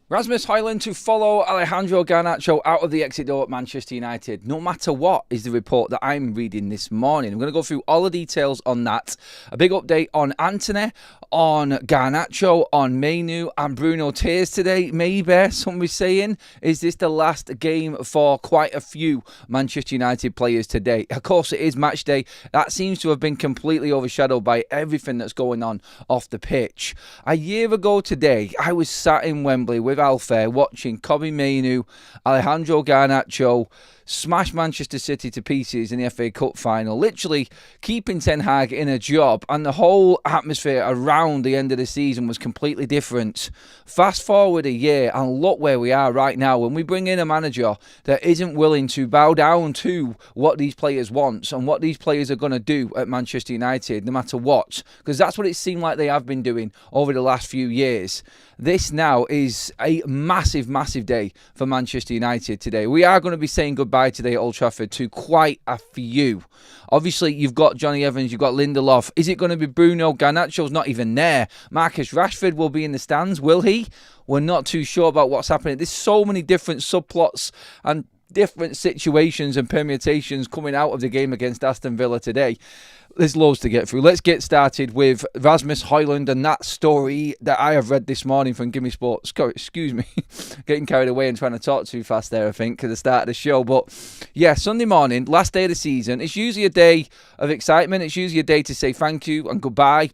Rasmus Højlund to follow Alejandro Garnacho out of the exit door at Manchester United. No matter what is the report that I'm reading this morning. I'm going to go through all the details on that. A big update on Antony, on Garnacho, on Mainu and Bruno Tears today. Maybe somebody's saying, is this the last game for quite a few Manchester United players today? Of course it is match day. That seems to have been completely overshadowed by everything that's going on off the pitch. A year ago today, I was sat in Wembley with Alfair watching Kobbie Mainu, Alejandro Garnacho smash Manchester City to pieces in the FA Cup final, literally keeping Ten Hag in a job, and the whole atmosphere around the end of the season was completely different. Fast forward a year and look where we are right now when we bring in a manager that isn't willing to bow down to what these players want and what these players are going to do at Manchester United no matter what, because that's what it seemed like they have been doing over the last few years. This now is a massive, massive day for Manchester United today. We are going to be saying goodbye today at Old Trafford to quite a few. Obviously, you've got Johnny Evans, you've got Lindelof. Is it going to be Bruno? Garnacho's not even there. Marcus Rashford will be in the stands, will he? We're not too sure about what's happening. There's so many different subplots and different situations and permutations coming out of the game against Aston Villa today. There's loads to get through. Let's get started with Rasmus Højlund and that story that I have read this morning from Gimme Sports. Excuse me, getting carried away and trying to talk too fast there, I think, at the start of the show. But yeah, Sunday morning, last day of the season. It's usually a day of excitement. It's usually a day to say thank you and goodbye.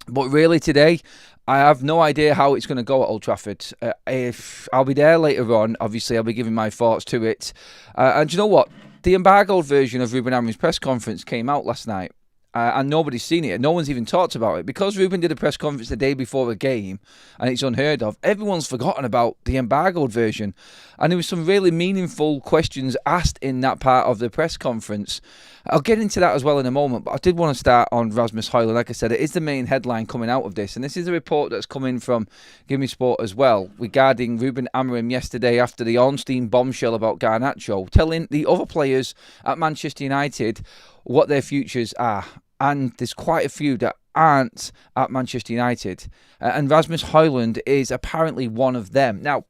But really today, I have no idea how it's going to go at Old Trafford. If I'll be there later on, obviously I'll be giving my thoughts to it. And do you know what? The embargoed version of Ruben Amorim's press conference came out last night. And nobody's seen it. No one's even talked about it. Because Ruben did a press conference the day before a game, and it's unheard of, everyone's forgotten about the embargoed version. And there was some really meaningful questions asked in that part of the press conference. I'll get into that as well in a moment, but I did want to start on Rasmus Højlund. Like I said, it is the main headline coming out of this, and this is a report that's coming from Gimme Sport as well, regarding Ruben Amorim yesterday after the Ornstein bombshell about Garnacho, telling the other players at Manchester United what their futures are. And there's quite a few that aren't at Manchester United. And Rasmus Højlund is apparently one of them. Now,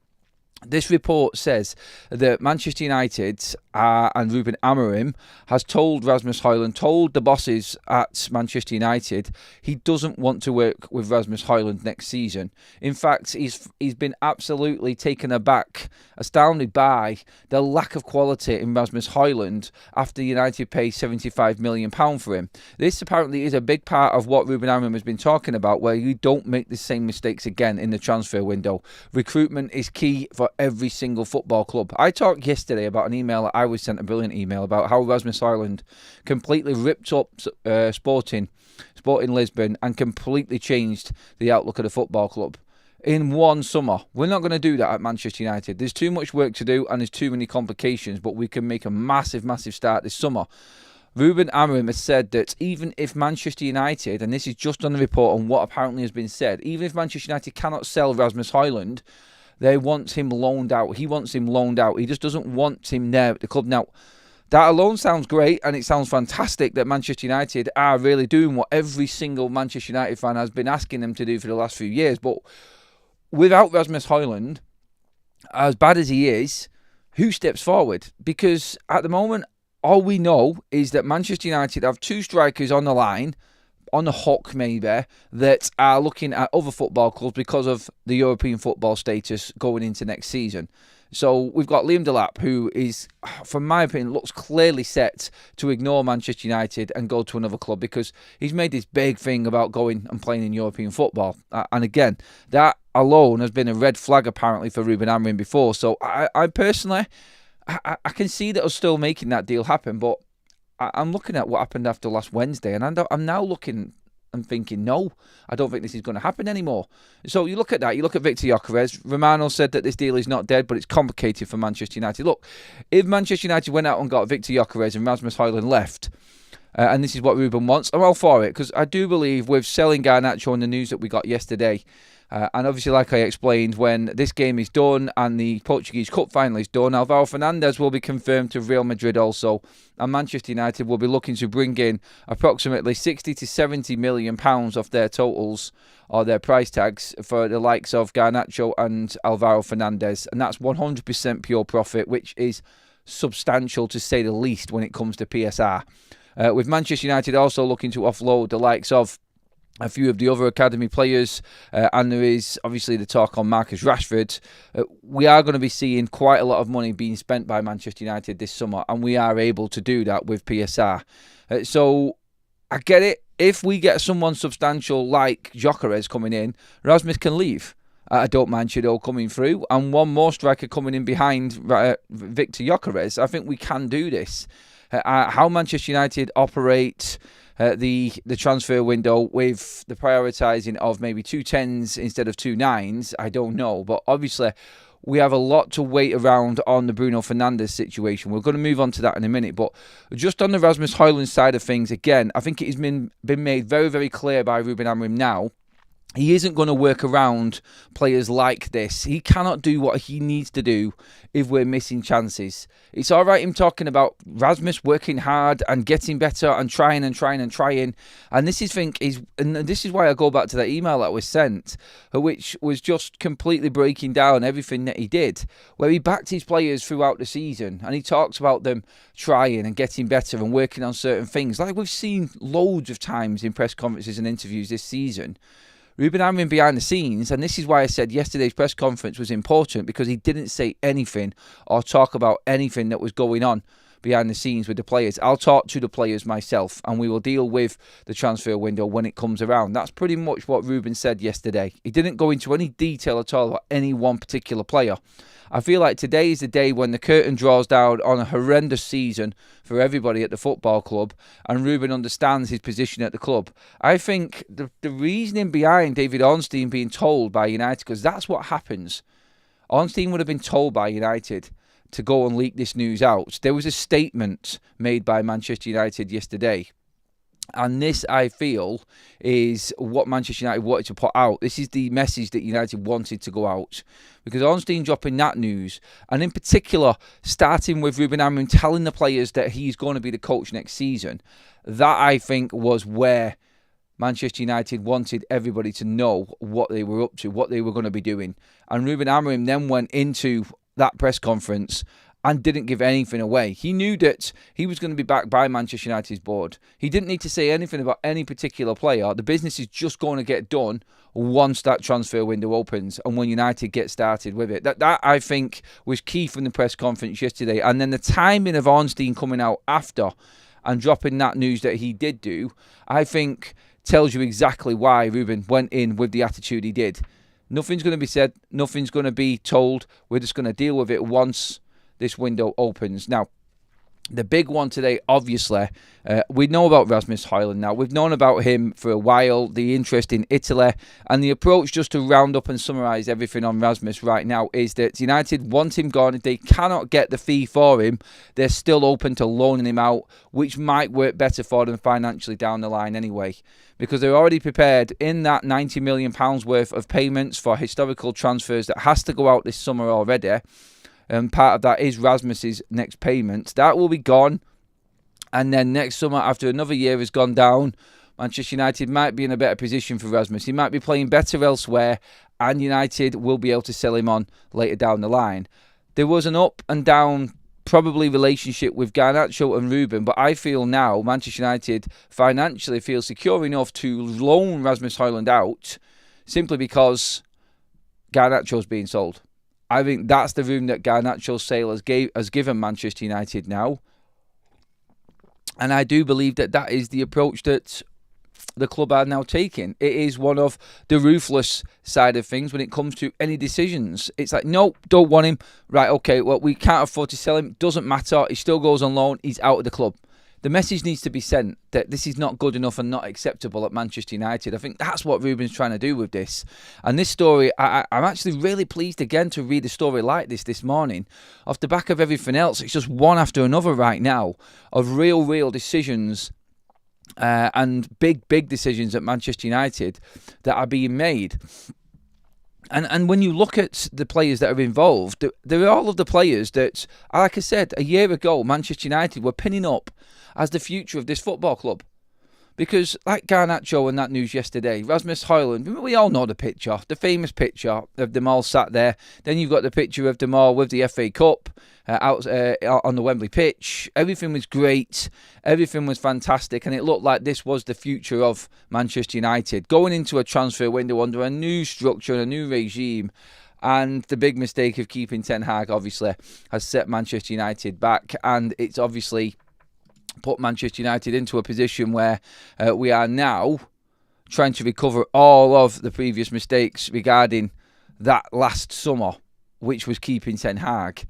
this report says that Manchester United and Ruben Amorim has told Rasmus Højlund, told the bosses at Manchester United, he doesn't want to work with Rasmus Højlund next season. In fact, he's been absolutely taken aback, astounded by the lack of quality in Rasmus Højlund after United paid £75 million for him. This apparently is a big part of what Ruben Amorim has been talking about, where you don't make the same mistakes again in the transfer window. Recruitment is key for every single football club. I talked yesterday about an email that I was sent, a brilliant email about how Rasmus Højlund completely ripped up Sporting Lisbon and completely changed the outlook of the football club in one summer. We're not going to do that at Manchester United. There's too much work to do and there's too many complications, but we can make a massive, massive start this summer. Ruben Amorim has said that even if Manchester United, and this is just on the report on what apparently has been said, even if Manchester United cannot sell Rasmus Højlund, they want him loaned out. He wants him loaned out. He just doesn't want him there at the club. Now, that alone sounds great, and it sounds fantastic that Manchester United are really doing what every single Manchester United fan has been asking them to do for the last few years. But without Rasmus Højlund, as bad as he is, who steps forward? Because at the moment, all we know is that Manchester United have two strikers on the line, on the hook maybe, that are looking at other football clubs because of the European football status going into next season. So we've got Liam Delap, who is, from my opinion, looks clearly set to ignore Manchester United and go to another club because he's made this big thing about going and playing in European football. And again, that alone has been a red flag apparently for Ruben Amorim before. So I personally, I can see that us still making that deal happen, but I'm looking at what happened after last Wednesday, and I'm now looking and thinking, no, I don't think this is going to happen anymore. So you look at that, you look at Victor Gyökeres. Romano said that this deal is not dead, but it's complicated for Manchester United. Look, if Manchester United went out and got Victor Gyökeres and Rasmus Højlund left, and this is what Ruben wants, I'm all for it, because I do believe with selling Garnacho and the news that we got yesterday, And obviously, like I explained, when this game is done and the Portuguese Cup final is done, Alvaro Fernandez will be confirmed to Real Madrid also. And Manchester United will be looking to bring in approximately 60 to 70 million pounds off their totals or their price tags for the likes of Garnacho and Alvaro Fernandez. And that's 100% pure profit, which is substantial to say the least when it comes to PSR. With Manchester United also looking to offload the likes of a few of the other academy players, and there is obviously the talk on Marcus Rashford. We are going to be seeing quite a lot of money being spent by Manchester United this summer, and we are able to do that with PSR. So I get it. If we get someone substantial like Gyökeres coming in, Rasmus can leave. I don't mind Chido coming through, and one more striker coming in behind Victor Gyökeres. I think we can do this. How Manchester United operate the transfer window with the prioritising of maybe 2 10s instead of 2 9s, I don't know. But obviously, we have a lot to wait around on the Bruno Fernandes situation. We're going to move on to that in a minute. But just on the Rasmus Højlund side of things, again, I think it has been made very, very clear by Ruben Amorim now. He isn't going to work around players like this. He cannot do what he needs to do if we're missing chances. It's all right him talking about Rasmus working hard and getting better and trying. And this is why I go back to that email that was sent, which was just completely breaking down everything that he did, where he backed his players throughout the season and he talks about them trying and getting better and working on certain things, like we've seen loads of times in press conferences and interviews this season. Ruben Amorim behind the scenes, and this is why I said yesterday's press conference was important, because he didn't say anything or talk about anything that was going on behind the scenes with the players. I'll talk to the players myself, and we will deal with the transfer window when it comes around. That's pretty much what Ruben said yesterday. He didn't go into any detail at all about any one particular player. I feel like today is the day when the curtain draws down on a horrendous season for everybody at the football club, and Ruben understands his position at the club. I think the reasoning behind David Ornstein being told by United, because that's what happens. Ornstein would have been told by United to go and leak this news out. There was a statement made by Manchester United yesterday. And this, I feel, is what Manchester United wanted to put out. This is the message that United wanted to go out. Because Ornstein dropping that news, and in particular, starting with Ruben Amorim telling the players that he's going to be the coach next season, that, I think, was where Manchester United wanted everybody to know what they were up to, what they were going to be doing. And Ruben Amorim then went into that press conference and didn't give anything away. He knew that he was going to be backed by Manchester United's board. He didn't need to say anything about any particular player. The business is just going to get done once that transfer window opens and when United get started with it. That I think, was key from the press conference yesterday. And then the timing of Ornstein coming out after and dropping that news that he did do, I think tells you exactly why Ruben went in with the attitude he did. Nothing's going to be said. Nothing's going to be told. We're just going to deal with it once this window opens. Now, the big one today, obviously, we know about Rasmus Højlund now. We've known about him for a while, the interest in Italy, and the approach, just to round up and summarise everything on Rasmus right now, is that United want him gone. If they cannot get the fee for him, they're still open to loaning him out, which might work better for them financially down the line anyway, because they're already prepared in that £90 million worth of payments for historical transfers that has to go out this summer already. And part of that is Rasmus's next payment. That will be gone. And then next summer, after another year has gone down, Manchester United might be in a better position for Rasmus. He might be playing better elsewhere, and United will be able to sell him on later down the line. There was an up and down, probably, relationship with Garnacho and Ruben, but I feel now Manchester United financially feel secure enough to loan Rasmus Højlund out simply because Garnacho's being sold. I think that's the room that Garnacho's sale has given Manchester United now. And I do believe that that is the approach that the club are now taking. It is one of the ruthless side of things when it comes to any decisions. It's like, no, don't want him. Right, okay, well, we can't afford to sell him. Doesn't matter. He still goes on loan. He's out of the club. The message needs to be sent that this is not good enough and not acceptable at Manchester United. I think that's what Ruben's trying to do with this. And this story, I'm actually really pleased again to read a story like this morning. Off the back of everything else, it's just one after another right now of real decisions and big decisions at Manchester United that are being made. And when you look at the players that are involved, they're all of the players that, like I said, a year ago, Manchester United were pinning up as the future of this football club. Because, like Garnacho and that news yesterday, Rasmus Højlund, we all know the picture, the famous picture of them all sat there. Then you've got the picture of them all with the FA Cup out on the Wembley pitch. Everything was great. Everything was fantastic. And it looked like this was the future of Manchester United. Going into a transfer window under a new structure and a new regime. And the big mistake of keeping Ten Hag, obviously, has set Manchester United back. And it's obviously put Manchester United into a position where we are now trying to recover all of the previous mistakes regarding that last summer, which was keeping Ten Hag.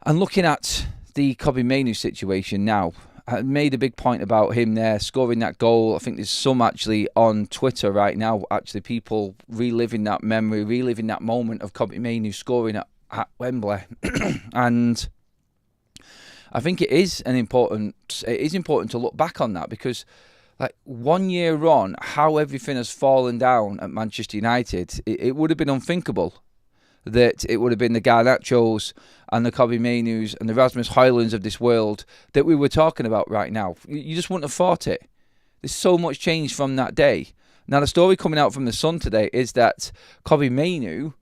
And looking at the Kobbie Mainoo situation now, I made a big point about him there, scoring that goal. I think there's some actually on Twitter right now, actually people reliving that memory, reliving that moment of Kobbie Mainoo scoring at Wembley. And I think it is important to look back on that, because like 1 year on, how everything has fallen down at Manchester United, it would have been unthinkable that it would have been the Garnachos and the Kobbie Mainoos and the Rasmus Højlunds of this world that we were talking about right now. You just wouldn't have thought it. There's so much change from that day. Now, the story coming out from the Sun today is that Kobbie Mainoo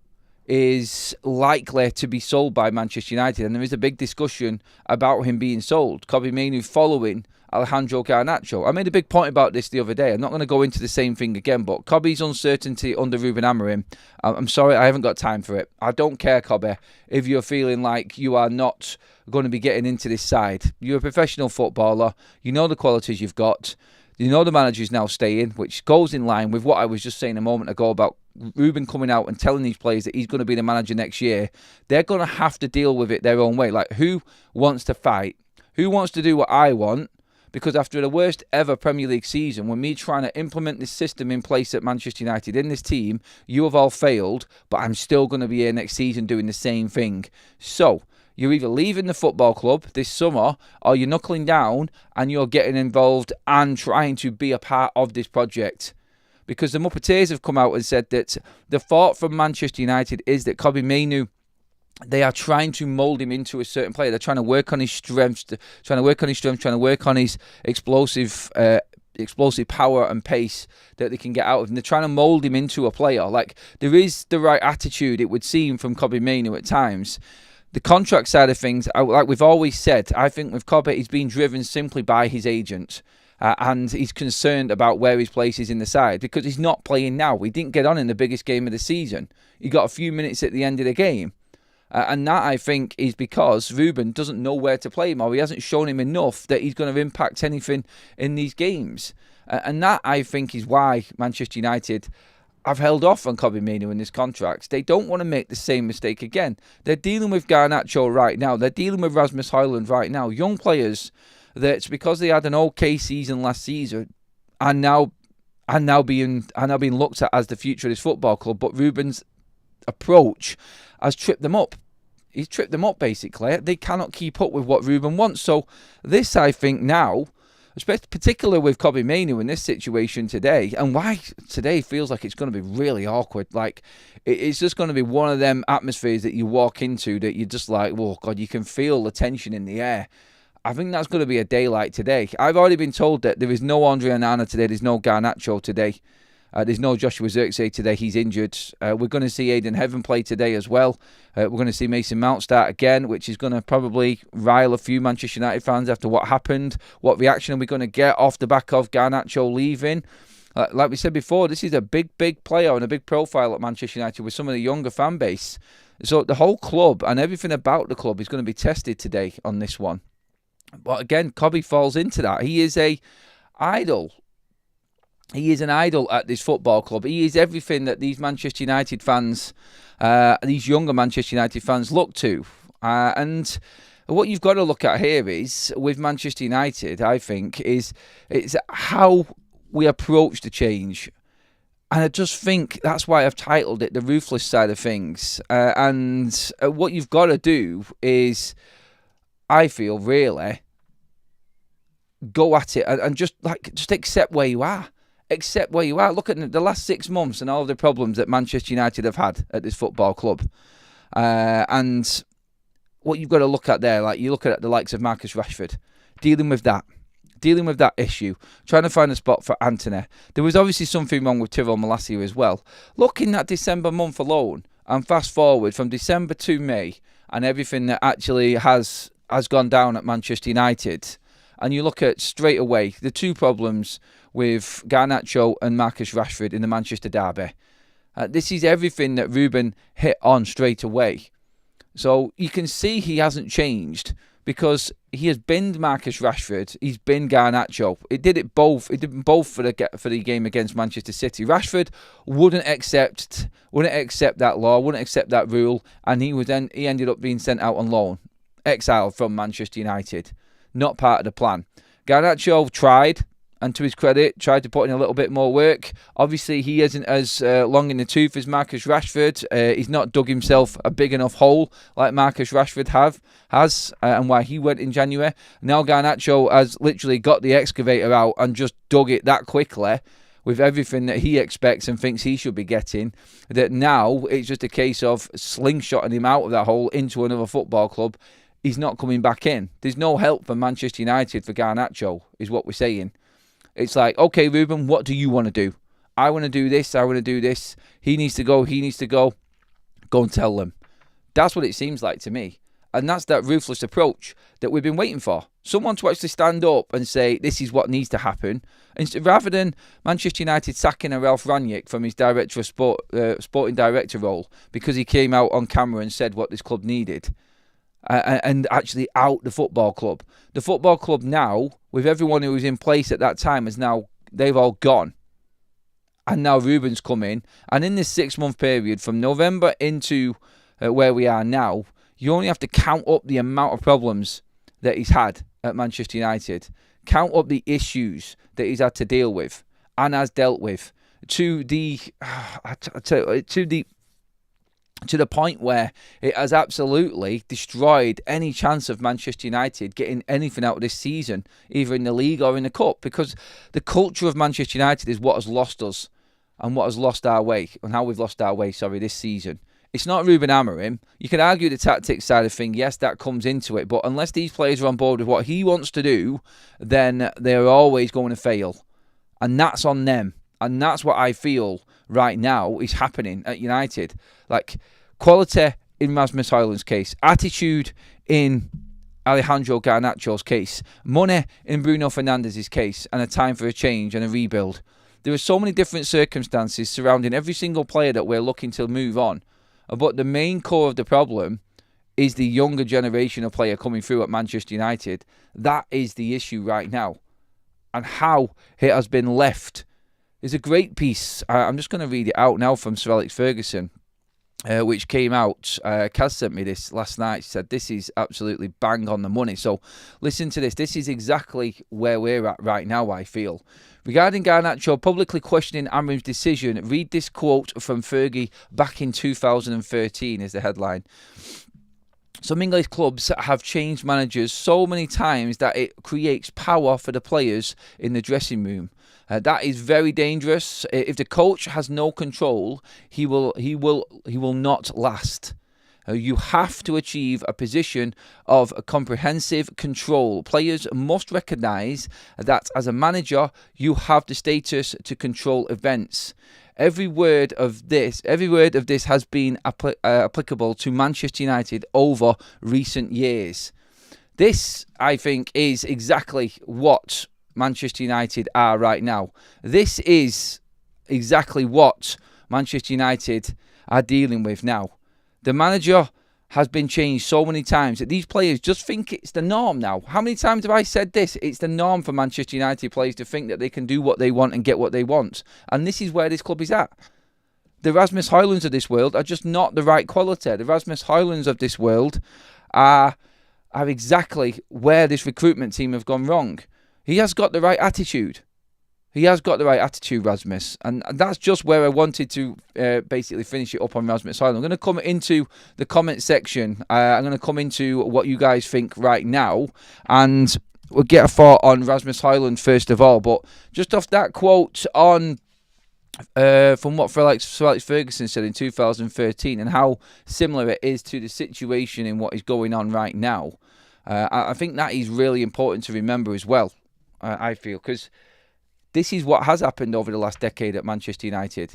is likely to be sold by Manchester United, and there is a big discussion about him being sold. Kobbie Mainoo following Alejandro Garnacho. I made a big point about this the other day. I'm not going to go into the same thing again, but Kobbie's uncertainty under Ruben Amorim, I'm sorry, I haven't got time for it. I don't care, Kobbie, if you're feeling like you are not going to be getting into this side. You're a professional footballer. You know the qualities you've got. You know the manager's now staying, which goes in line with what I was just saying a moment ago about Ruben coming out and telling these players that he's going to be the manager next year. They're going to have to deal with it their own way. Like, who wants to fight? Who wants to do what I want? Because after the worst ever Premier League season, when me trying to implement this system in place at Manchester United in this team, you have all failed, but I'm still going to be here next season doing the same thing. So, you're either leaving the football club this summer, or you're knuckling down and you're getting involved and trying to be a part of this project. Because the Muppeteers have come out and said that the thought from Manchester United is that Kobbie Mainoo, they are trying to mould him into a certain player. They're trying to work on his strengths, trying to work on his explosive power and pace that they can get out of him. They're trying to mould him into a player. Like, there is the right attitude, it would seem, from Kobbie Mainoo at times. The contract side of things, like we've always said, I think with Kobbie, he's being driven simply by his agent. And he's concerned about where his place is in the side because he's not playing now. He didn't get on in the biggest game of the season. He got a few minutes at the end of the game. And that, I think, is because Ruben doesn't know where to play him, or he hasn't shown him enough that he's going to impact anything in these games. And that, I think, is why Manchester United have held off on Kobbie Mainoo in this contract. They don't want to make the same mistake again. They're dealing with Garnacho right now. They're dealing with Rasmus Højlund right now. Young players that, because they had an okay season last season, are now being looked at as the future of this football club. But Ruben's approach has tripped them up. He's tripped them up, basically. They cannot keep up with what Ruben wants. So this, I think, now, particularly with Kobbie Mainoo in this situation today, and why today feels like it's going to be really awkward. Like, it's just going to be one of them atmospheres that you walk into that you're just like, oh, God, you can feel the tension in the air. I think that's going to be a day like today. I've already been told that there is no Andre Onana today. There's no Garnacho today. There's no Joshua Zirkzee today. He's injured. We're going to see Aidan Heaven play today as well. We're going to see Mason Mount start again, which is going to probably rile a few Manchester United fans after what happened. What reaction are we going to get off the back of Garnacho leaving? Like we said before, this is a big player and a big profile at Manchester United with some of the younger fan base. So the whole club and everything about the club is going to be tested today on this one. But again, Kobbie falls into that. He is an idol. He is an idol at this football club. He is everything that these Manchester United fans, these younger Manchester United fans look to. And what you've got to look at here is, with Manchester United, I think, it's how we approach the change. And I just think that's why I've titled it The Ruthless Side of Things. And what you've got to do is, I feel, really go at it and just accept where you are. accept where you are. Look at the last 6 months and all of the problems that Manchester United have had at this football club. And what you've got to look at there, like you look at the likes of Marcus Rashford, dealing with that issue, trying to find a spot for Antony. There was obviously something wrong with Tyrell Malacia as well. Look in that December month alone, and fast forward from December to May, and everything that actually has gone down at Manchester United, and you look at straight away the 2 problems with Garnacho and Marcus Rashford in the Manchester derby. This is everything that Ruben hit on straight away. So you can see he hasn't changed, because he has binned Marcus Rashford, he's binned Garnacho. It did both for the game against Manchester City. Rashford wouldn't accept that law, wouldn't accept that rule, and he ended up being sent out on loan, exiled from Manchester United. Not part of the plan. Garnacho tried, and to his credit, tried to put in a little bit more work. Obviously, he isn't as long in the tooth as Marcus Rashford. He's not dug himself a big enough hole like Marcus Rashford has, and why he went in January. Now Garnacho has literally got the excavator out and just dug it that quickly with everything that he expects and thinks he should be getting, that now it's just a case of slingshotting him out of that hole into another football club. He's not coming back in. There's no help for Manchester United for Garnacho, is what we're saying. It's like, okay, Ruben, what do you want to do? I want to do this. I want to do this. He needs to go. He needs to go. Go and tell them. That's what it seems like to me. And that's that ruthless approach that we've been waiting for. Someone to actually stand up and say, this is what needs to happen. And rather than Manchester United sacking a Ralph Rangnick from his director of sporting director role because he came out on camera and said what this club needed. And actually out the football club. The football club now, with everyone who was in place at that time, they've all gone. And now Ruben's come in. And in this 6-month period, from November into where we are now, you only have to count up the amount of problems that he's had at Manchester United. Count up the issues that he's had to deal with and has dealt with to the point where it has absolutely destroyed any chance of Manchester United getting anything out of this season, either in the league or in the cup, because the culture of Manchester United is what has lost us and what has lost our way, and how we've lost our way, this season. It's not Ruben Amorim. You can argue the tactics side of things. Yes, that comes into it, but unless these players are on board with what he wants to do, then they're always going to fail. And that's on them. And that's what I feel right now is happening at United. Like, quality in Rasmus Højlund's case, attitude in Alejandro Garnacho's case, money in Bruno Fernandes's case, and a time for a change and a rebuild. There are so many different circumstances surrounding every single player that we're looking to move on. But the main core of the problem is the younger generation of player coming through at Manchester United. That is the issue right now. And how it has been left. There's a great piece. I'm just going to read it out now from Sir Alex Ferguson, which came out. Kaz sent me this last night. She said, this is absolutely bang on the money. So listen to this. This is exactly where we're at right now, I feel. Regarding Garnacho publicly questioning Amorim's decision, read this quote from Fergie back in 2013 is the headline. Some English clubs have changed managers so many times that it creates power for the players in the dressing room. That is very dangerous. If the coach has no control, he will not last. You have to achieve a position of comprehensive control. Players must recognise that as a manager, you have the status to control events. Every word of this has been applicable to Manchester United over recent years. This, I think, is exactly what Manchester United are right now. This is exactly what Manchester United are dealing with now. The manager has been changed so many times that these players just think it's the norm now. How many times have I said this? It's the norm for Manchester United players to think that they can do what they want and get what they want. And this is where this club is at. The Rasmus Højlunds of this world are just not the right quality. The Rasmus Højlunds of this world are exactly where this recruitment team have gone wrong. He has got the right attitude. He has got the right attitude, Rasmus. And that's just where I wanted to basically finish it up on Rasmus Højlund. I'm going to come into the comment section. I'm going to come into what you guys think right now. And we'll get a thought on Rasmus Højlund first of all. But just off that quote on from what Sir Alex Ferguson said in 2013 and how similar it is to the situation in what is going on right now, I think that is really important to remember as well, I feel, because this is what has happened over the last decade at Manchester United.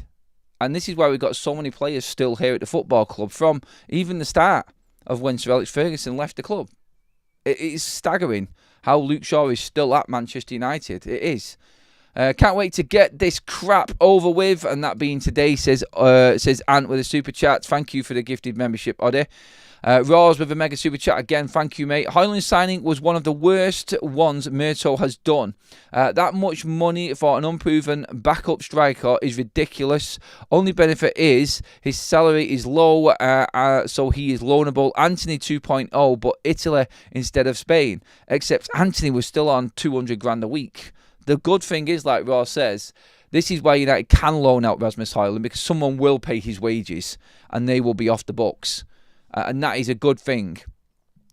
And this is why we've got so many players still here at the football club from even the start of when Sir Alex Ferguson left the club. It is staggering how Luke Shaw is still at Manchester United. It is. Can't wait to get this crap over with, and that being today, says Ant with a super chat. Thank you for the gifted membership, Oddy. Roars with a mega super chat again. Thank you, mate. Højlund's signing was one of the worst ones Murto has done. That much money for an unproven backup striker is ridiculous. Only benefit is his salary is low, so he is loanable. Anthony 2.0, but Italy instead of Spain. Except Anthony was still on 200 grand a week. The good thing is, like Ross says, this is why United can loan out Rasmus Højlund, because someone will pay his wages and they will be off the books. And that is a good thing.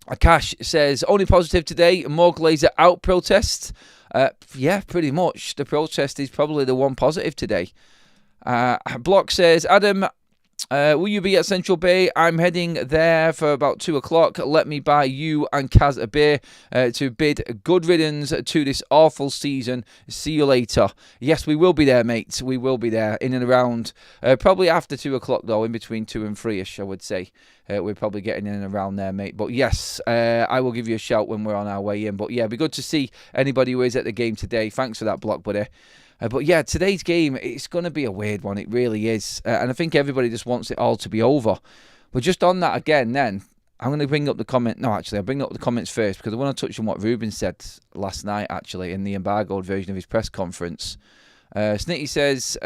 Akash says, only positive today, more Glazer out protest. Yeah, pretty much. The protest is probably the one positive today. Block says, Adam, will you be at Central Bay? I'm heading there for about 2 o'clock. Let me buy you and Kaz a beer to bid good riddance to this awful season. See you later. Yes, we will be there, mate. We will be there in and around, probably after 2 o'clock, though, in between 2 and 3-ish, I would say. We're probably getting in and around there, mate. But yes, I will give you a shout when we're on our way in. But yeah, it'd be good to see anybody who is at the game today. Thanks for that, Block, buddy. But yeah, today's game, it's going to be a weird one. It really is. And I think everybody just wants it all to be over. But just on that again, then, I'm going to bring up the comment. No, actually, I'll bring up the comments first because I want to touch on what Ruben said last night, actually, in the embargoed version of his press conference. Snitty says,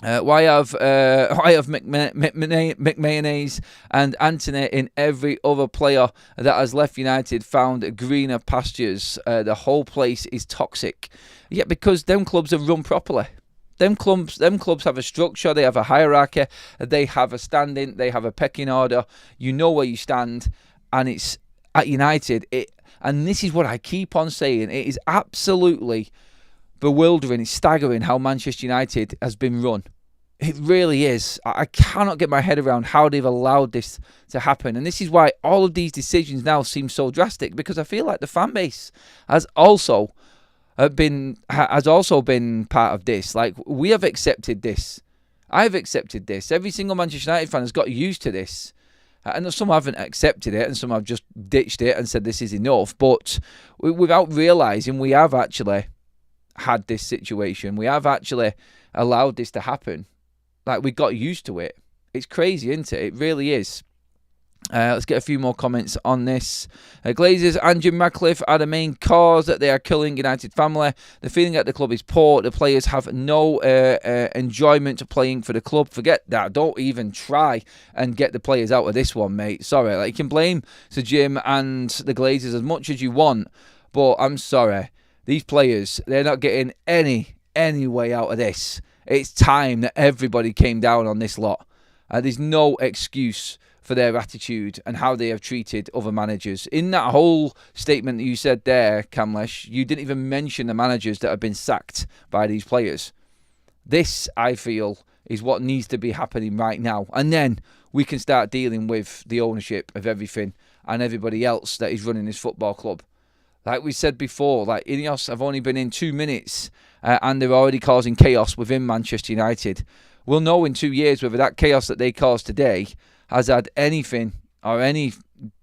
why have McMayonnaise and Anthony in every other player that has left United found greener pastures? The whole place is toxic. Yeah, because them clubs are run properly. Them clubs have a structure, they have a hierarchy, they have a standing, they have a pecking order. You know where you stand, and it's at United. And this is what I keep on saying. It is absolutely bewildering. It's staggering how Manchester United has been run. It really is. I cannot get my head around how they've allowed this to happen. And this is why all of these decisions now seem so drastic, because I feel like the fan base has also been part of this. Like, we have accepted this. I've accepted this. Every single Manchester United fan has got used to this. And some haven't accepted it, and some have just ditched it and said this is enough. But without realising, we have actually had this situation. We have actually allowed this to happen. Like, we got used to it. It's crazy, isn't it? It really is. Let's get a few more comments on this. Glazers and Jim Radcliffe are the main cause that they are killing United family. The feeling at the club is poor. The players have no enjoyment playing for the club. Forget that. Don't even try and get the players out of this one, mate. Sorry. Like, you can blame Sir Jim and the Glazers as much as you want, but I'm sorry. These players, they're not getting any way out of this. It's time that everybody came down on this lot. There's no excuse for their attitude and how they have treated other managers. In that whole statement that you said there, Kamlesh, you didn't even mention the managers that have been sacked by these players. This, I feel, is what needs to be happening right now. And then we can start dealing with the ownership of everything and everybody else that is running this football club. Like we said before, like Ineos have only been in 2 minutes and they're already causing chaos within Manchester United. We'll know in 2 years whether that chaos that they caused today has had anything or any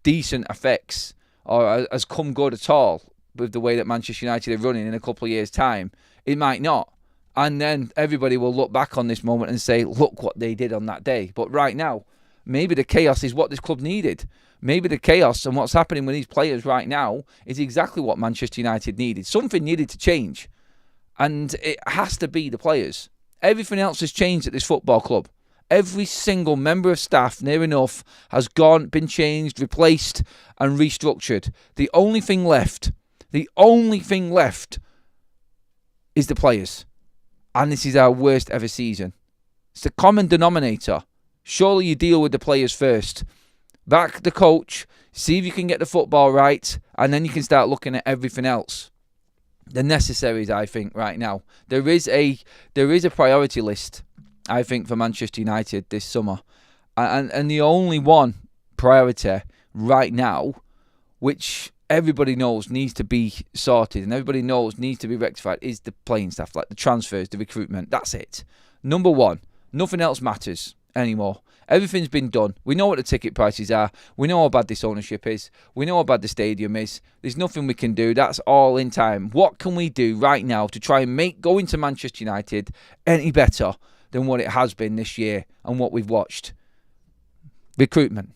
decent effects or has come good at all with the way that Manchester United are running in a couple of years' time. It might not. And then everybody will look back on this moment and say, look what they did on that day. But right now, maybe the chaos is what this club needed. Maybe the chaos and what's happening with these players right now is exactly what Manchester United needed. Something needed to change. And it has to be the players. Everything else has changed at this football club. Every single member of staff, near enough, has been changed, replaced and restructured. The only thing left is the players. And this is our worst ever season. It's the common denominator. Surely you deal with the players first. Back the coach, see if you can get the football right, and then you can start looking at everything else. The necessaries, I think, right now. There is a priority list, I think, for Manchester United this summer. And the only one priority right now, which everybody knows needs to be sorted and everybody knows needs to be rectified, is the playing staff, like the transfers, the recruitment. That's it. Number one. Nothing else matters anymore. Everything's been done. We know what the ticket prices are. We know how bad this ownership is. We know how bad the stadium is. There's nothing we can do. That's all in time. What can we do right now to try and make going to Manchester United any better than what it has been this year and what we've watched? Recruitment.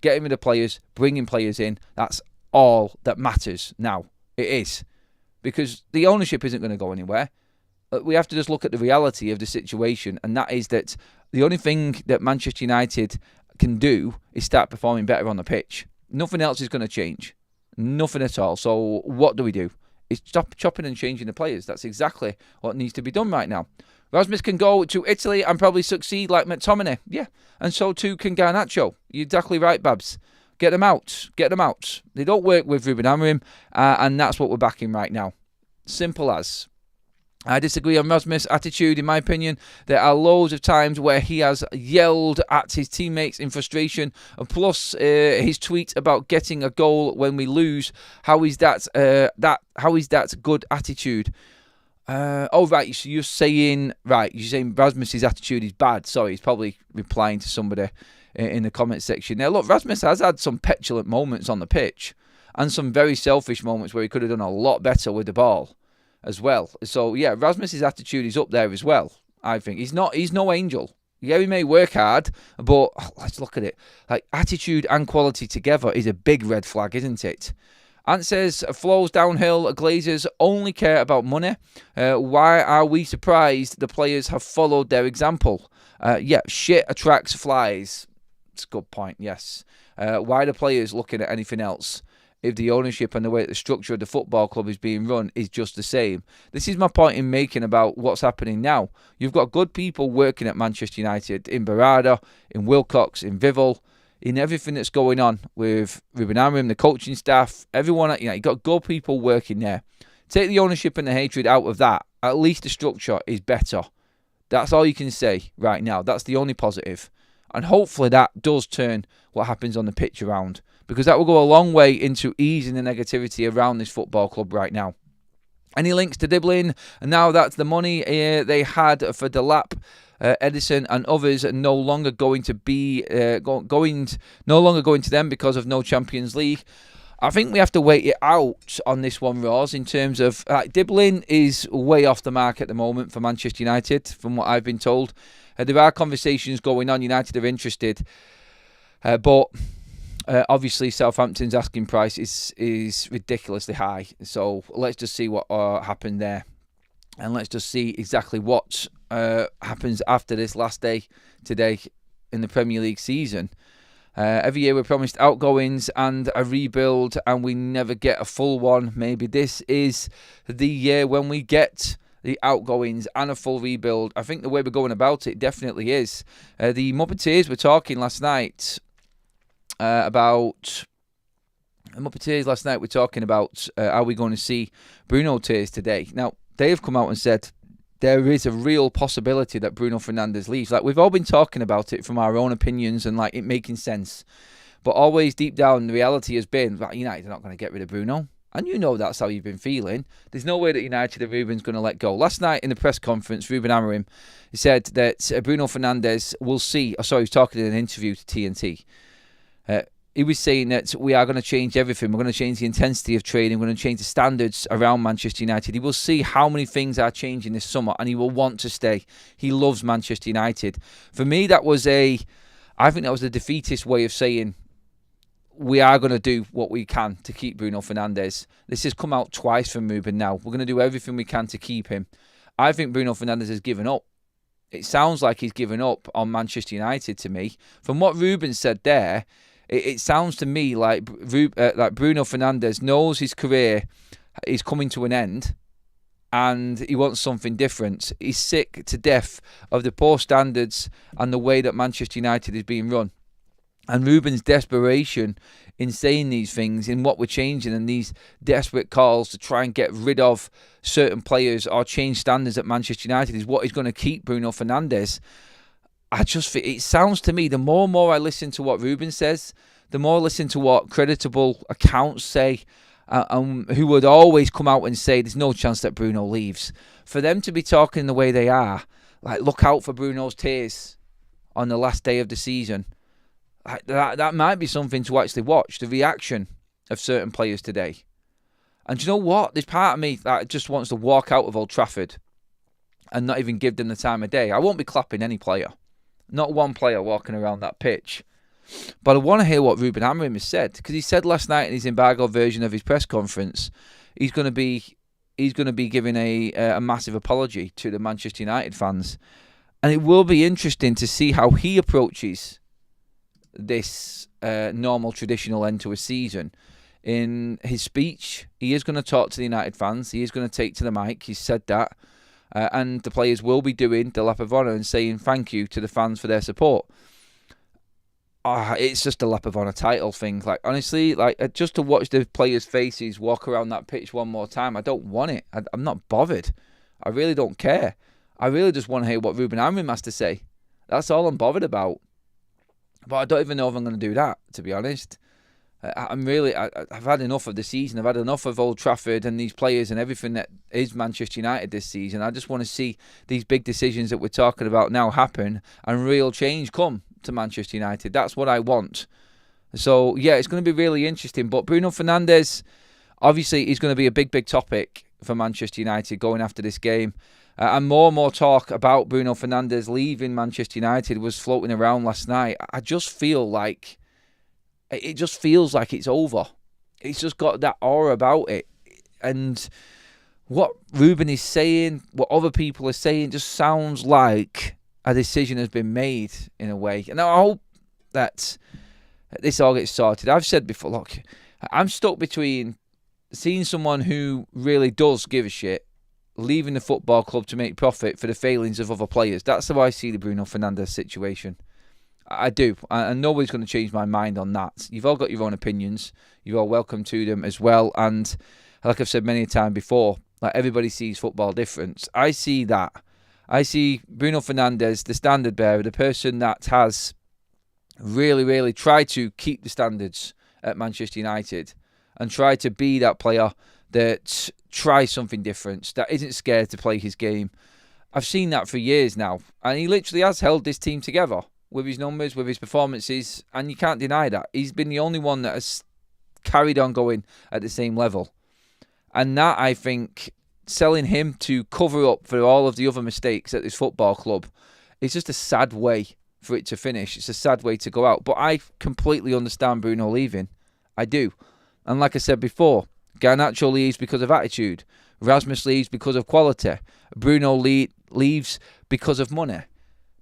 Getting rid of players, bringing players in. That's all that matters now. It is. Because the ownership isn't going to go anywhere. We have to just look at the reality of the situation, and that is that the only thing that Manchester United can do is start performing better on the pitch. Nothing else is going to change. Nothing at all. So what do? It's stop chopping and changing the players. That's exactly what needs to be done right now. Rasmus can go to Italy and probably succeed like McTominay. Yeah, and so too can Garnacho. You're exactly right, Babs. Get them out. Get them out. They don't work with Ruben Amorim, and that's what we're backing right now. Simple as. I disagree on Rasmus' attitude. In my opinion, there are loads of times where he has yelled at his teammates in frustration. And plus, his tweet about getting a goal when we lose. How is that good attitude? Right. You're saying Rasmus' attitude is bad. Sorry, he's probably replying to somebody in the comment section. Now, look, Rasmus has had some petulant moments on the pitch and some very selfish moments where he could have done a lot better with the ball as well. So yeah, Rasmus's attitude is up there as well. I think he's no angel. Yeah, he may work hard, but let's look at it. Like, attitude and quality together is a big red flag, isn't it? Ant says, flows downhill. Glazers only care about money. Why are we surprised the players have followed their example? Yeah, shit attracts flies. It's a good point, yes. Why are the players looking at anything else if the ownership and the way the structure of the football club is being run is just the same? This is my point in making about what's happening now. You've got good people working at Manchester United, in Barada, in Wilcox, in Vival, in everything that's going on with Ruben Amorim, the coaching staff, everyone. You've got good people working there. Take the ownership and the hatred out of that. At least the structure is better. That's all you can say right now. That's the only positive. And hopefully that does turn what happens on the pitch around, because that will go a long way into easing the negativity around this football club right now. Any links to Diblin? And now that's the money they had for Delap, Edison and others are no longer going to be no longer going to them because of no Champions League. I think we have to wait it out on this one, Ross, in terms of Diblin is way off the mark at the moment for Manchester United, from what I've been told. There are conversations going on. United are interested, but obviously Southampton's asking price is ridiculously high. So let's just see what happened there, and let's just see exactly what happens after this last day today in the Premier League season. Every year we're promised outgoings and a rebuild, and we never get a full one. Maybe this is the year when we get the outgoings and a full rebuild. I think the way we're going about it definitely is. The Muppeteers were talking last night about... are we going to see Bruno Tears today? Now, they have come out and said there is a real possibility that Bruno Fernandes leaves. Like, we've all been talking about it from our own opinions and like it making sense. But always deep down, the reality has been that United are not going to get rid of Bruno. And you know that's how you've been feeling. There's no way that United and Ruben's going to let go. Last night in the press conference, Ruben Amorim said that Bruno Fernandes will see... he was talking in an interview to TNT. He was saying that we are going to change everything. We're going to change the intensity of training. We're going to change the standards around Manchester United. He will see how many things are changing this summer, and he will want to stay. He loves Manchester United. For me, I think that was a defeatist way of saying we are going to do what we can to keep Bruno Fernandes. This has come out twice from Ruben now. We're going to do everything we can to keep him. I think Bruno Fernandes has given up. It sounds like he's given up on Manchester United to me. From what Ruben said there, it sounds to me like Bruno Fernandes knows his career is coming to an end and he wants something different. He's sick to death of the poor standards and the way that Manchester United is being run. And Ruben's desperation in saying these things, in what we're changing, and these desperate calls to try and get rid of certain players or change standards at Manchester United is what is going to keep Bruno Fernandes. I just think it sounds to me, the more and more I listen to what Ruben says, the more I listen to what creditable accounts say, who would always come out and say there's no chance that Bruno leaves. For them to be talking the way they are, like look out for Bruno's tears on the last day of the season, that might be something to actually watch, the reaction of certain players today. And do you know what? There's part of me that just wants to walk out of Old Trafford and not even give them the time of day. I won't be clapping any player. Not one player walking around that pitch. But I want to hear what Ruben Amorim has said, because he said last night in his embargo version of his press conference he's going to be giving a massive apology to the Manchester United fans. And it will be interesting to see how he approaches this normal traditional end to a season. In his speech, he is going to talk to the United fans. He is going to take to the mic. He's said that. And the players will be doing the lap of honour and saying thank you to the fans for their support. It's just a lap of honour title thing. Like, honestly, just to watch the players' faces walk around that pitch one more time, I don't want it. I'm not bothered. I really don't care. I really just want to hear what Ruben Amorim has to say. That's all I'm bothered about. But I don't even know if I'm going to do that, to be honest. I've had enough of the season. I've had enough of Old Trafford and these players and everything that is Manchester United this season. I just want to see these big decisions that we're talking about now happen and real change come to Manchester United. That's what I want. So, yeah, it's going to be really interesting. But Bruno Fernandes, obviously, is going to be a big, big topic for Manchester United going after this game. And more talk about Bruno Fernandes leaving Manchester United was floating around last night. I just feel like it just feels like it's over. It's just got that aura about it. And what Ruben is saying, what other people are saying, just sounds like a decision has been made in a way. And I hope that this all gets sorted. I've said before, look, I'm stuck between seeing someone who really does give a shit leaving the football club to make profit for the failings of other players. That's how I see the Bruno Fernandes situation. I do, and nobody's going to change my mind on that. You've all got your own opinions. You're all welcome to them as well. And like I've said many times before, like everybody sees football different. I see that. I see Bruno Fernandes, the standard bearer, the person that has really, really tried to keep the standards at Manchester United and tried to be that player that tries something different, that isn't scared to play his game. I've seen that for years now, and he literally has held this team together with his numbers, with his performances, and you can't deny that. He's been the only one that has carried on going at the same level. And that, I think, selling him to cover up for all of the other mistakes at this football club is just a sad way for it to finish. It's a sad way to go out. But I completely understand Bruno leaving. I do. And like I said before, Garnacho leaves because of attitude. Rasmus leaves because of quality. Bruno leaves because of money.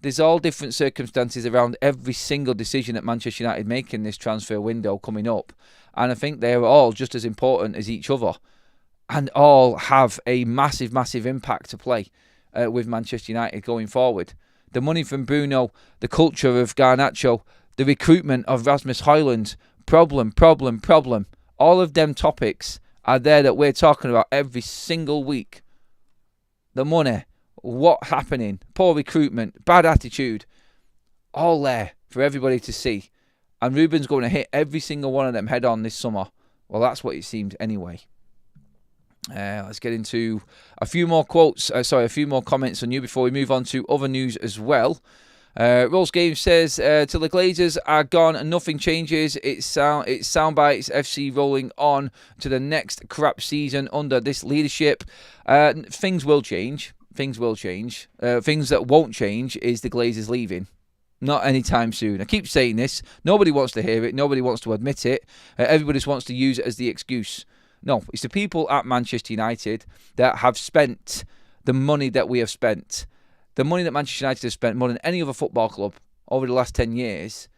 There's all different circumstances around every single decision that Manchester United make in this transfer window coming up. And I think they are all just as important as each other. And all have a massive, massive impact to play with Manchester United going forward. The money from Bruno, the culture of Garnacho, the recruitment of Rasmus Højlund, problem. All of them topics are there that we're talking about every single week. The money, what's happening, poor recruitment, bad attitude, all there for everybody to see. And Ruben's going to hit every single one of them head on this summer. Well, that's what it seems anyway. Let's get into a few more comments on you before we move on to other news as well. Rolls Game says, till the Glazers are gone and nothing changes. It's soundbites FC rolling on to the next crap season under this leadership. Things will change. Things that won't change is the Glazers leaving. Not anytime soon. I keep saying this. Nobody wants to hear it. Nobody wants to admit it. Everybody just wants to use it as the excuse. No, it's the people at Manchester United that have spent the money that we have spent. The money that Manchester United has spent more than any other football club over the last 10 years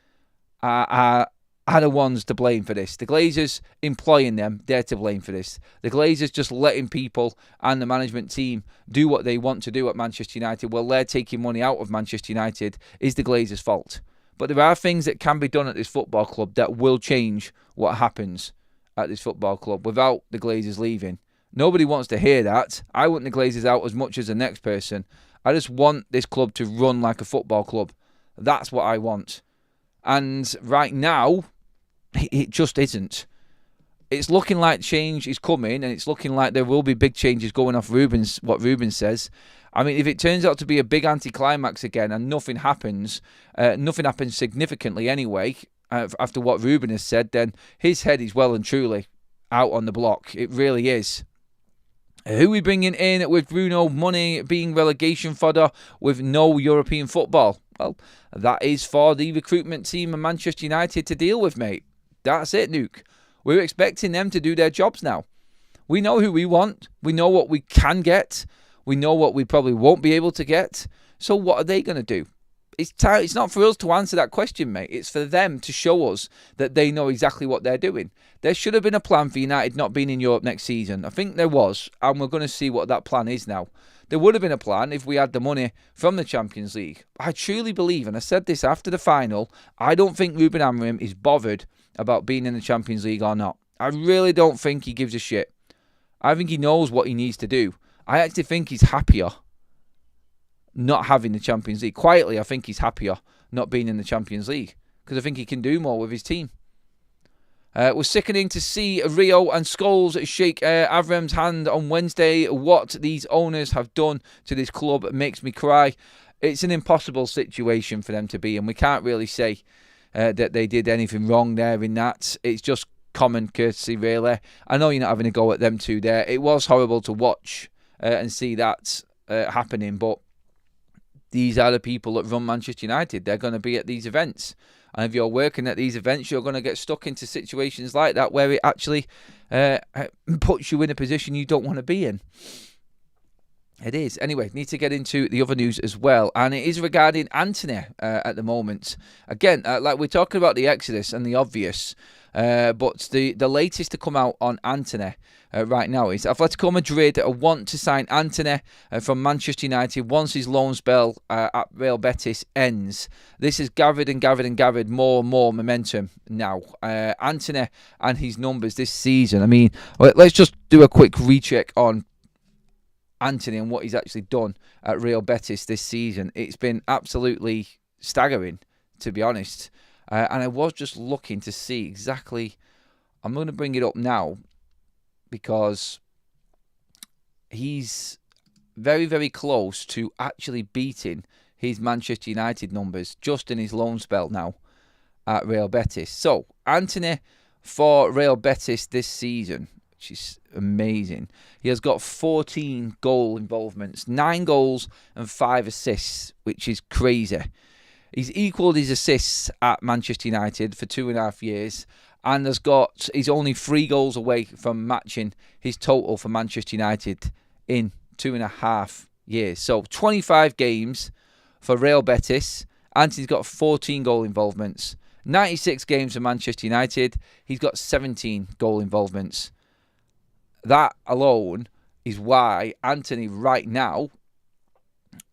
are the ones to blame for this. The Glazers employing them, they're to blame for this. The Glazers just letting people and the management team do what they want to do at Manchester United while they're taking money out of Manchester United is the Glazers' fault. But there are things that can be done at this football club that will change what happens at this football club without the Glazers leaving. Nobody wants to hear that. I want the Glazers out as much as the next person. I just want this club to run like a football club. That's what I want. And right now, it just isn't. It's looking like change is coming, and it's looking like there will be big changes going off what Ruben says. I mean, if it turns out to be a big anticlimax again and nothing happens significantly anyway, after what Ruben has said, then his head is well and truly out on the block. It really is. Who are we bringing in with Bruno Money being relegation fodder with no European football? Well, that is for the recruitment team of Manchester United to deal with, mate. That's it, Nuke. We're expecting them to do their jobs now. We know who we want. We know what we can get. We know what we probably won't be able to get. So what are they going to do? It's not for us to answer that question, mate. It's for them to show us that they know exactly what they're doing. There should have been a plan for United not being in Europe next season. I think there was, and we're going to see what that plan is now. There would have been a plan if we had the money from the Champions League. I truly believe, and I said this after the final, I don't think Ruben Amorim is bothered about being in the Champions League or not. I really don't think he gives a shit. I think he knows what he needs to do. I actually think he's happier not having the Champions League. Quietly, I think he's happier not being in the Champions League because I think he can do more with his team. It was sickening to see Rio and Scholes shake Avram's hand on Wednesday. What these owners have done to this club makes me cry. It's an impossible situation for them to be in. We can't really say that they did anything wrong there in that. It's just common courtesy, really. I know you're not having a go at them two there. It was horrible to watch and see that happening, but these are the people that run Manchester United. They're going to be at these events. And if you're working at these events, you're going to get stuck into situations like that where it actually puts you in a position you don't want to be in. It is. Anyway, need to get into the other news as well. And it is regarding Anthony at the moment. Again, like we're talking about the Exodus and the obvious. But the latest to come out on Anthony right now is Atletico Madrid want to sign Anthony from Manchester United once his loan spell at Real Betis ends. This has gathered more and more momentum now. Anthony and his numbers this season. I mean, let's just do a quick recheck on Anthony and what he's actually done at Real Betis this season. It's been absolutely staggering, to be honest. And I was just looking to see exactly. I'm going to bring it up now because he's very, very close to actually beating his Manchester United numbers just in his loan spell now at Real Betis. So, Anthony for Real Betis this season, which is amazing. He has got 14 goal involvements, 9 goals and 5 assists, which is crazy. He's equalled his assists at Manchester United for 2.5 years and he's only 3 goals away from matching his total for Manchester United in 2.5 years. So 25 games for Real Betis. Anthony's got 14 goal involvements. 96 games for Manchester United. He's got 17 goal involvements. That alone is why Anthony right now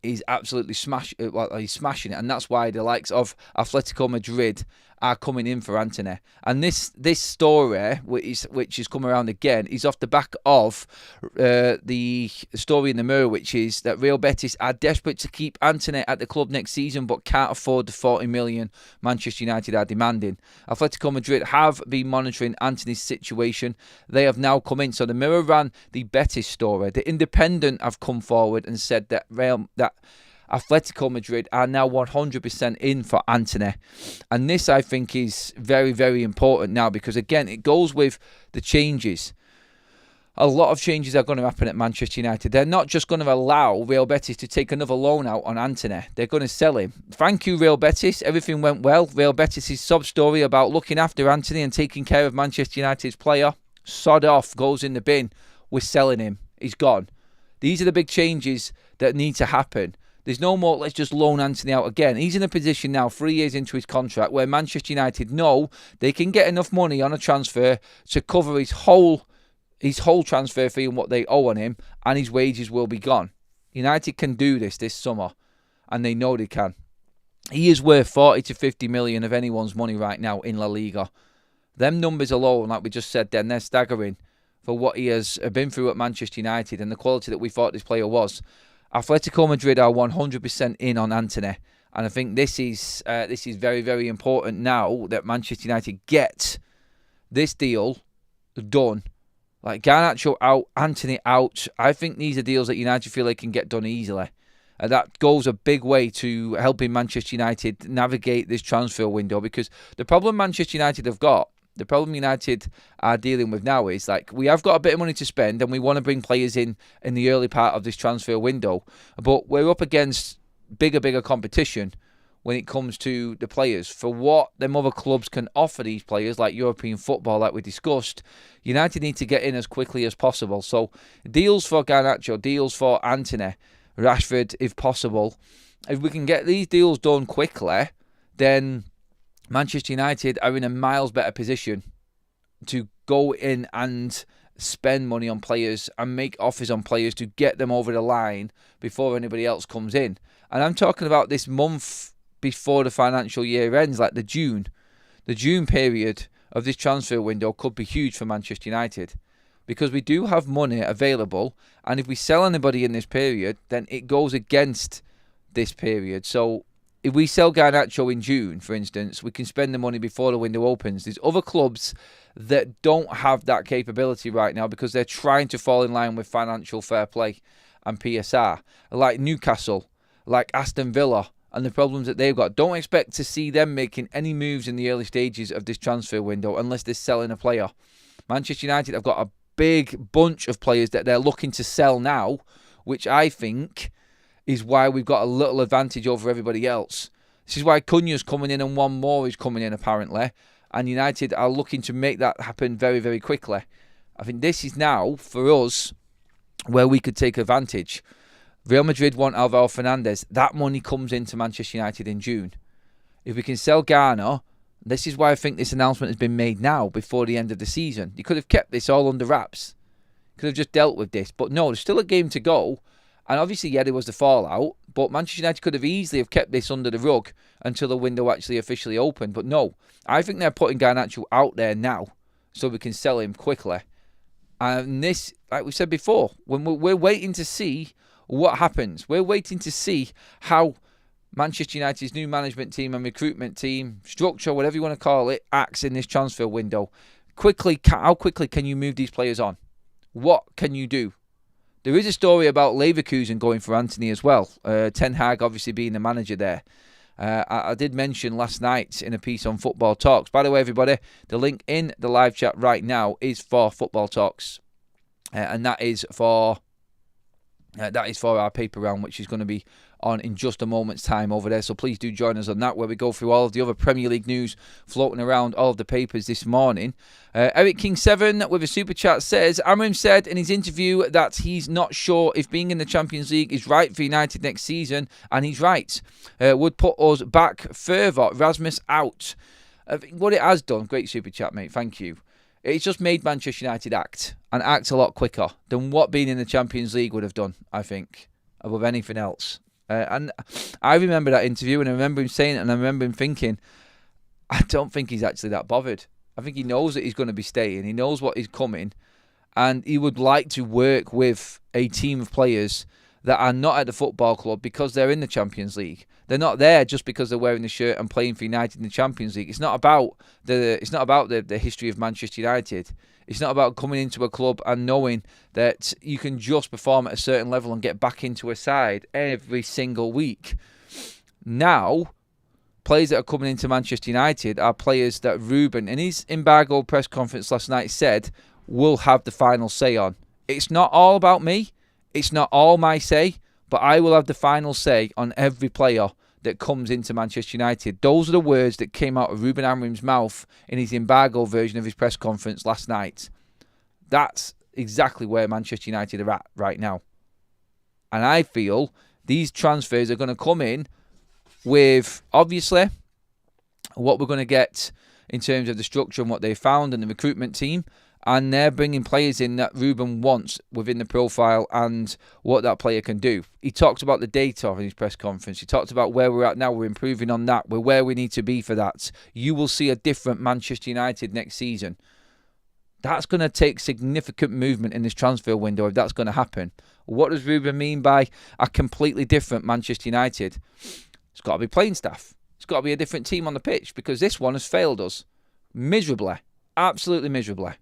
is absolutely smashing it, and that's why the likes of Atletico Madrid are coming in for Anthony. And this story, which is come around again, is off the back of the story in the Mirror, which is that Real Betis are desperate to keep Anthony at the club next season, but can't afford the 40 million Manchester United are demanding. Atletico Madrid have been monitoring Anthony's situation. They have now come in. So the Mirror ran the Betis story. The Independent have come forward and said that Atletico Madrid are now 100% in for Anthony. And this, I think, is very, very important now because, again, it goes with the changes. A lot of changes are going to happen at Manchester United. They're not just going to allow Real Betis to take another loan out on Anthony. They're going to sell him. Thank you, Real Betis. Everything went well. Real Betis' sob story about looking after Anthony and taking care of Manchester United's player, sod off, goes in the bin. We're selling him. He's gone. These are the big changes that need to happen. There's no more, let's just loan Anthony out again. He's in a position now, 3 years into his contract, where Manchester United know they can get enough money on a transfer to cover his whole transfer fee and what they owe on him, and his wages will be gone. United can do this summer, and they know they can. he is worth 40 to 50 million of anyone's money right now in La Liga. Them numbers alone, like we just said then, they're staggering for what he has been through at Manchester United and the quality that we thought this player was. Atletico Madrid are 100% in on Antony. And I think this is very, very important now that Manchester United get this deal done. Like Garnacho out, Antony out. I think these are deals that United feel they can get done easily. That goes a big way to helping Manchester United navigate this transfer window, because the problem Manchester United have got, the problem United are dealing with now is, like, we have got a bit of money to spend and we want to bring players in the early part of this transfer window, but we're up against bigger competition when it comes to the players. For what them other clubs can offer these players, like European football, like we discussed, United need to get in as quickly as possible. So deals for Garnacho, deals for Antony, Rashford if possible. If we can get these deals done quickly, then Manchester United are in a miles better position to go in and spend money on players and make offers on players to get them over the line before anybody else comes in. And I'm talking about this month before the financial year ends, like the June period of this transfer window could be huge for Manchester United, because we do have money available, and if we sell anybody in this period, then it goes against this period. So if we sell Garnacho in June, for instance, we can spend the money before the window opens. There's other clubs that don't have that capability right now because they're trying to fall in line with financial fair play and PSR, like Newcastle, like Aston Villa, and the problems that they've got. Don't expect to see them making any moves in the early stages of this transfer window unless they're selling a player. Manchester United have got a big bunch of players that they're looking to sell now, which I think is why we've got a little advantage over everybody else. This is why Cunha's coming in and one more is coming in apparently, and United are looking to make that happen very, very quickly. I think this is now, for us, where we could take advantage. Real Madrid want Alvaro Fernandez. That money comes into Manchester United in June. If we can sell Garner, this is why I think this announcement has been made now, before the end of the season. You could have kept this all under wraps. Could have just dealt with this. But no, there's still a game to go. And obviously, yeah, there was the fallout, but Manchester United could have easily have kept this under the rug until the window actually officially opened. But no, I think they're putting Garnacho out there now so we can sell him quickly. And this, like we said before, when we're waiting to see what happens. We're waiting to see how Manchester United's new management team and recruitment team, structure, whatever you want to call it, acts in this transfer window. How quickly can you move these players on? What can you do? There is a story about Leverkusen going for Antony as well. Ten Hag obviously being the manager there. I did mention last night in a piece on Football Talks. By the way, everybody, the link in the live chat right now is for Football Talks. And that is for our paper round, which is going to be on in just a moment's time over there. So please do join us on that, where we go through all of the other Premier League news floating around all of the papers this morning. Eric King 7 with a super chat says, Amorim said in his interview that he's not sure if being in the Champions League is right for United next season, and he's right. Would put us back further. Rasmus out. What it has done, great super chat, mate, thank you. It's just made Manchester United act a lot quicker than what being in the Champions League would have done, I think, above anything else. And I remember that interview, and I remember him saying it, and I remember him thinking, I don't think he's actually that bothered. I think he knows that he's going to be staying. He knows what is coming, and he would like to work with a team of players that are not at the football club because they're in the Champions League. They're not there just because they're wearing the shirt and playing for United in the Champions League. It's not about the history of Manchester United. It's not about coming into a club and knowing that you can just perform at a certain level and get back into a side every single week. Now, players that are coming into Manchester United are players that Ruben, in his embargo press conference last night, said will have the final say on. It's not all about me. It's not all my say, but I will have the final say on every player that comes into Manchester United. Those are the words that came out of Ruben Amorim's mouth in his embargo version of his press conference last night. That's exactly where Manchester United are at right now. And I feel these transfers are going to come in with, obviously, what we're going to get in terms of the structure and what they found and the recruitment team. and they're bringing players in that Ruben wants within the profile and what that player can do. He talked about the data in his press conference. He talked about where we're at now. We're improving on that. We're where we need to be for that. You will see a different Manchester United next season. That's going to take significant movement in this transfer window if that's going to happen. What does Ruben mean by a completely different Manchester United? It's got to be playing staff. It's got to be a different team on the pitch, because this one has failed us miserably. Absolutely miserably.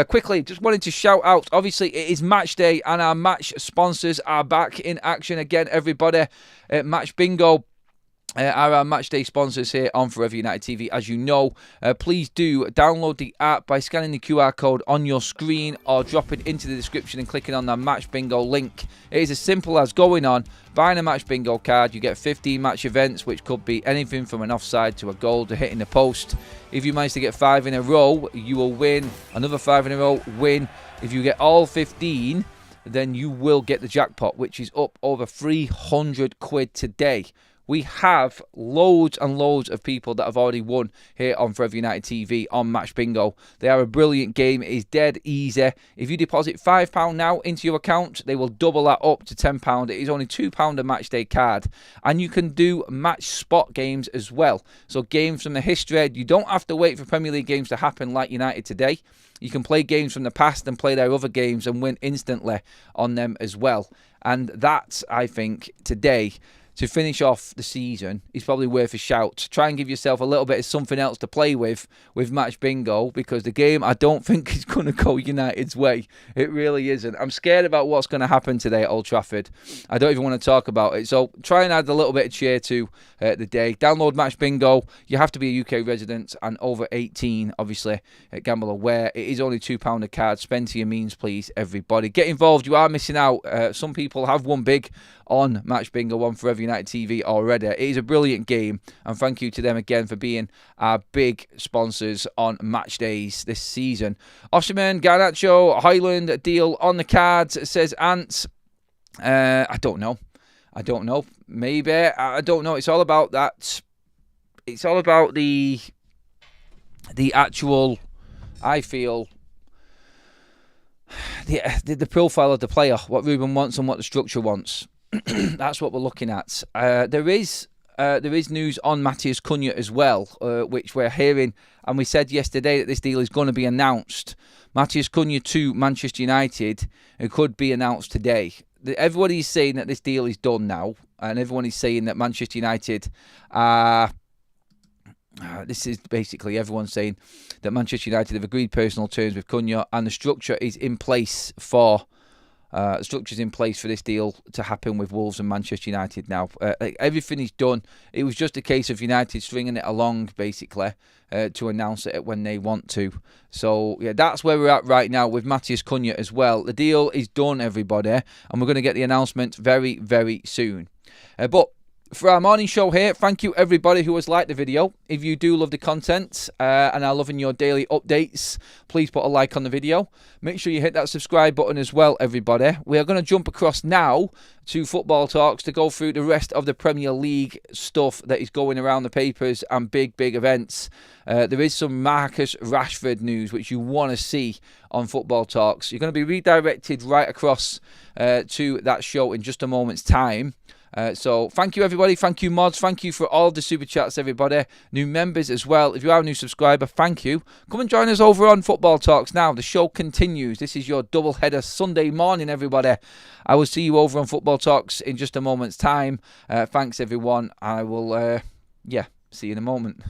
Quickly, just wanted to shout out, obviously it is match day and our match sponsors are back in action again, everybody. Match Bingo are our match day sponsors here on Forever United TV. As you know, please do download the app by scanning the QR code on your screen or drop it into the description and clicking on the Match Bingo link. It is as simple as going on, buying a Match Bingo card. You get 15 match events, which could be anything from an offside to a goal to hitting the post. If you manage to get 5 in a row, you will win. Another 5 in a row, win. If you get all 15, then you will get the jackpot, which is up over 300 quid today. We have loads and loads of people that have already won here on Forever United TV on Match Bingo. They are a brilliant game. It is dead easy. If you deposit £5 now into your account, they will double that up to £10. It is only £2 a match day card. And you can do match spot games as well. So games from the history. You don't have to wait for Premier League games to happen like United today. You can play games from the past and play their other games and win instantly on them as well. And that, I think, today, to finish off the season, is probably worth a shout. Try and give yourself a little bit of something else to play with Match Bingo, because the game, I don't think, is going to go United's way. It really isn't. I'm scared about what's going to happen today at Old Trafford. I don't even want to talk about it. So try and add a little bit of cheer to the day. Download Match Bingo. You have to be a UK resident and over 18, obviously, at Gamble Aware. It is only £2 a card. Spend to your means, please, everybody. Get involved. You are missing out. Some people have won big on Match Bingo on Forever United TV already. It is a brilliant game, and thank you to them again for being our big sponsors on match days this season. Osimhen, Garnacho, Highland deal on the cards, says Ant. I don't know. Maybe. I don't know. It's all about that. It's all about the actual, I feel, the profile of the player, what Ruben wants and what the structure wants. That's what we're looking at. There is news on Matheus Cunha as well, which we're hearing, and we said yesterday that this deal is going to be announced. Matheus Cunha to Manchester United, it could be announced today. Everybody's saying that this deal is done now, and everyone is saying that Manchester United are... this is basically everyone saying that Manchester United have agreed personal terms with Cunha, and the structure is in place for... structure's in place for this deal to happen with Wolves and Manchester United now. Everything is done. It was just a case of United stringing it along, basically, to announce it when they want to. So, yeah, that's where we're at right now with Matheus Cunha as well. The deal is done, everybody, and we're going to get the announcement very, very soon. But for our morning show here, thank you everybody who has liked the video. If you do love the content and are loving your daily updates, please put a like on the video. Make sure you hit that subscribe button as well, everybody. We are going to jump across now to Football Talks to go through the rest of the Premier League stuff that is going around the papers and big events. There is some Marcus Rashford news which you want to see on Football Talks. You're going to be redirected right across to that show in just a moment's time. So thank you everybody, thank you mods, thank you for all the super chats everybody, new members as well. If you are a new subscriber, thank you. Come and join us over on Football Talks now. The show continues. This is your double header Sunday morning, everybody. I will see you over on Football Talks in just a moment's time. Thanks everyone. I will see you in a moment.